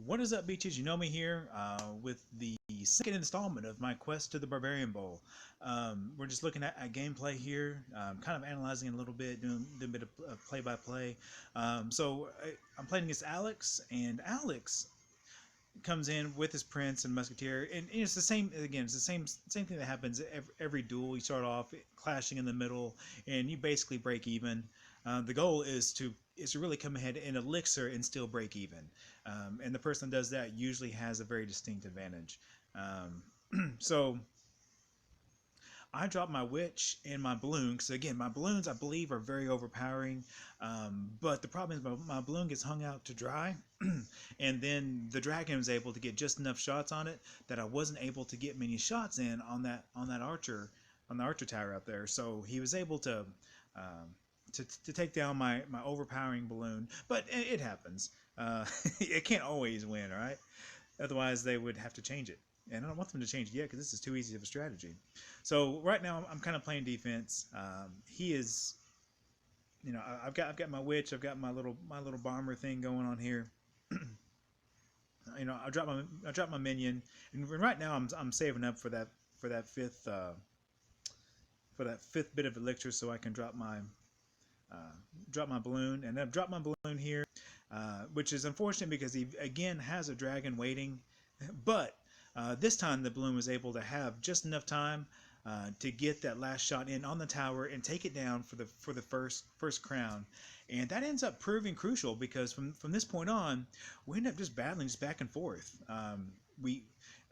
What is up, beaches? You know me here with the second installment of my quest to the Barbarian Bowl. We're just looking at gameplay here, kind of analyzing it a little bit, doing a bit of play-by-play. I'm playing against Alex, and Alex comes in with his prince and musketeer, and it's the same again. It's the same thing that happens every duel. You start off clashing in the middle, and you basically break even. The goal is to really come ahead and elixir and still break even. And the person that does that usually has a very distinct advantage. So I dropped my witch and my balloon because again, my balloons I believe are very overpowering. But the problem is my balloon gets hung out to dry, and then the dragon was able to get just enough shots on it that I wasn't able to get many shots in on that archer on the archer tower out there. So he was able to. To take down my overpowering balloon, but it happens. It can't always win, all right? Otherwise, they would have to change it. And I don't want them to change it yet because this is too easy of a strategy. So right now, I'm kind of playing defense. He is, I've got my witch, I've got my little bomber thing going on here. I drop my minion, and right now I'm saving up for that fifth bit of elixir so I can uh, drop my balloon, and I've dropped my balloon here, which is unfortunate because he again has a dragon waiting, but this time the balloon was able to have just enough time to get that last shot in on the tower and take it down for the first crown, and that ends up proving crucial because from this point on we end up just battling just back and forth. We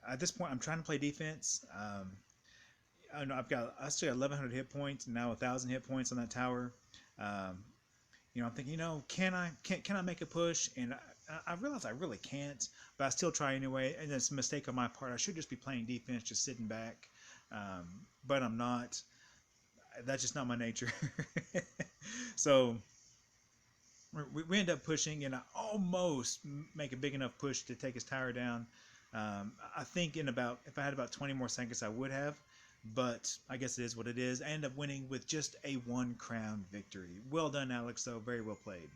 At this point I'm trying to play defense. I know I still got 1,100 hit points and now 1,000 hit points on that tower. Um, I'm thinking, can I make a push? And I realize I really can't, but I still try anyway. And it's a mistake on my part. I should just be playing defense, just sitting back, um, but I'm not. That's just not my nature. So we end up pushing, and I almost make a big enough push to take his tower down. I think if I had about 20 more seconds, I would have, but I guess it is what it is. I end up winning with just a one crown victory. Well done, Alex, though. Very well played.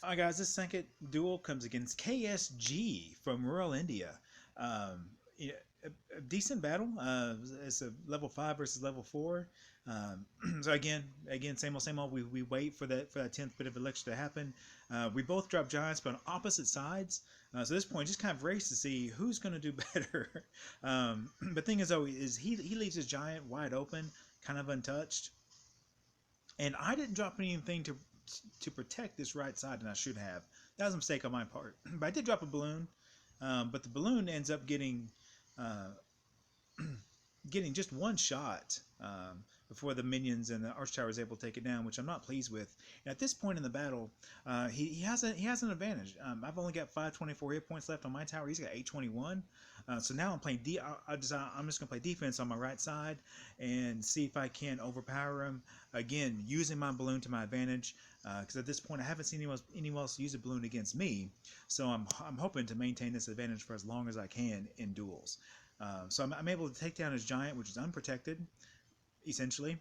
All right, guys, this second duel comes against KSG from rural India. Yeah, a decent battle. It's a level 5 versus level 4. So again, same old. We wait for that 10th bit of elixir to happen. We both drop giants, but on opposite sides. So at this point, just kind of race to see who's going to do better. But thing is, though, is he leaves his giant wide open, kind of untouched, and I didn't drop anything to protect this right side, and I should have. That was a mistake on my part. But I did drop a balloon, but the balloon ends up uh, getting just one shot before the minions and the arch tower is able to take it down, which I'm not pleased with. And at this point in the battle, he has an advantage. I've only got 524 hit points left on my tower. He's got 821. So now I'm playing I'm just gonna play defense on my right side and see if I can overpower him. Again, using my balloon to my advantage, because at this point I haven't seen anyone else use a balloon against me. So I'm hoping to maintain this advantage for as long as I can in duels. So I'm able to take down his giant, which is unprotected, essentially.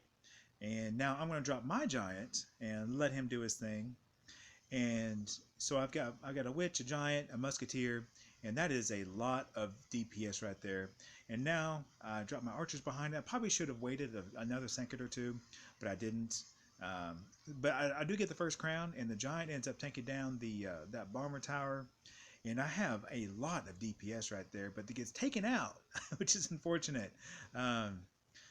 And now I'm going to drop my giant and let him do his thing. And so I've got a witch, a giant, a musketeer, and that is a lot of DPS right there. And now I drop my archers behind it. I probably should have waited another second or two, but I didn't. But I do get the first crown, and the giant ends up taking down that bomber tower. And I have a lot of DPS right there, but it gets taken out, which is unfortunate. Um,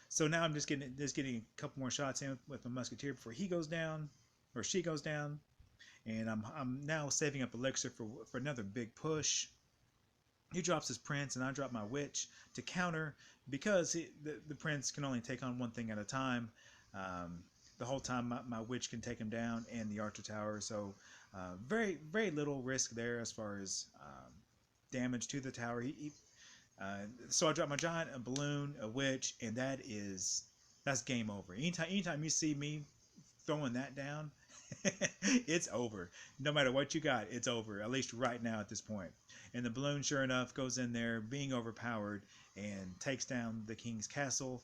so now I'm just getting a couple more shots in with my musketeer before he goes down, or she goes down, and I'm now saving up elixir for another big push. He drops his prince, and I drop my witch to counter because the prince can only take on one thing at a time. Um, the whole time my witch can take him down, and the archer tower. So very very little risk there as far as damage to the tower. So I drop my giant, a balloon, a witch, and that's game over. Anytime you see me throwing that down, it's over. No matter what you got, it's over. At least right now at this point. And the balloon, sure enough, goes in there, being overpowered, and takes down the king's castle.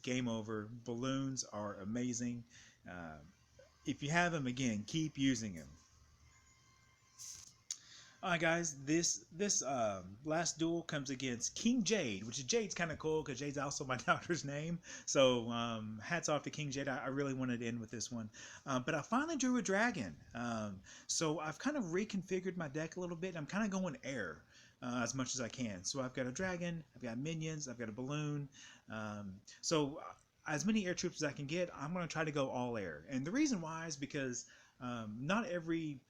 Game over. Balloons are amazing. If you have them, again, keep using them. Alright guys, this last duel comes against King Jade, which is Jade's kind of cool because Jade's also my daughter's name. So hats off to King Jade. I really wanted to end with this one. But I finally drew a dragon. So I've kind of reconfigured my deck a little bit. I'm kind of going air as much as I can. So I've got a dragon, I've got minions, I've got a balloon. So as many air troops as I can get, I'm going to try to go all air. And the reason why is because not every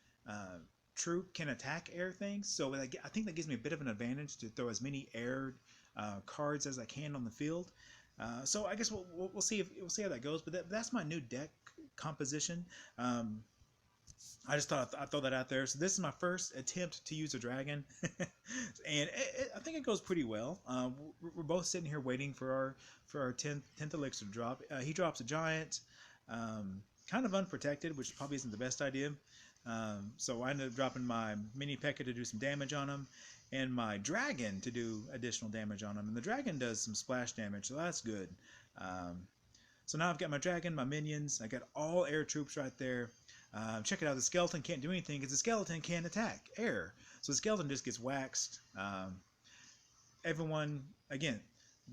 troop can attack air things, so I think that gives me a bit of an advantage to throw as many air cards as I can on the field. So I guess we'll see how that goes. But that's my new deck composition. I just thought I'd throw that out there. So this is my first attempt to use a dragon, and I think it goes pretty well. We're both sitting here waiting for our 10th elixir to drop. He drops a giant, kind of unprotected, which probably isn't the best idea. So I ended up dropping my mini P.E.K.K.A to do some damage on him, and my dragon to do additional damage on him. And the dragon does some splash damage, so that's good. So now I've got my dragon, my minions. I got all air troops right there. Check it out. The skeleton can't do anything because the skeleton can't attack air. So the skeleton just gets waxed. Everyone, again,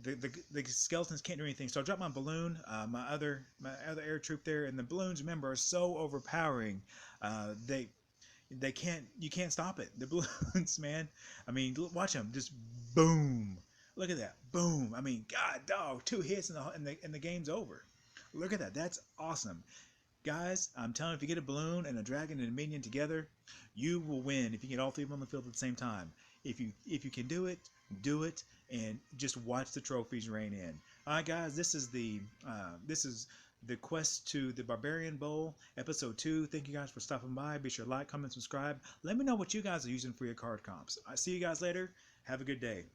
the skeletons can't do anything. So I dropped my balloon, my other air troop there, and the balloons, remember, are so overpowering. You can't stop it. The balloons, man. I mean, watch them, just boom. Look at that, boom. I mean, God, dog, 2 hits and the game's over. Look at that. That's awesome. Guys, I'm telling you, if you get a balloon and a dragon and a minion together, you will win if you get all 3 of them on the field at the same time. If you can do it, and just watch the trophies rain in. All right, guys, this is the quest to the Barbarian Bowl, episode 2. Thank you guys for stopping by. Be sure to like, comment, subscribe. Let me know what you guys are using for your card comps. I see you guys later. Have a good day.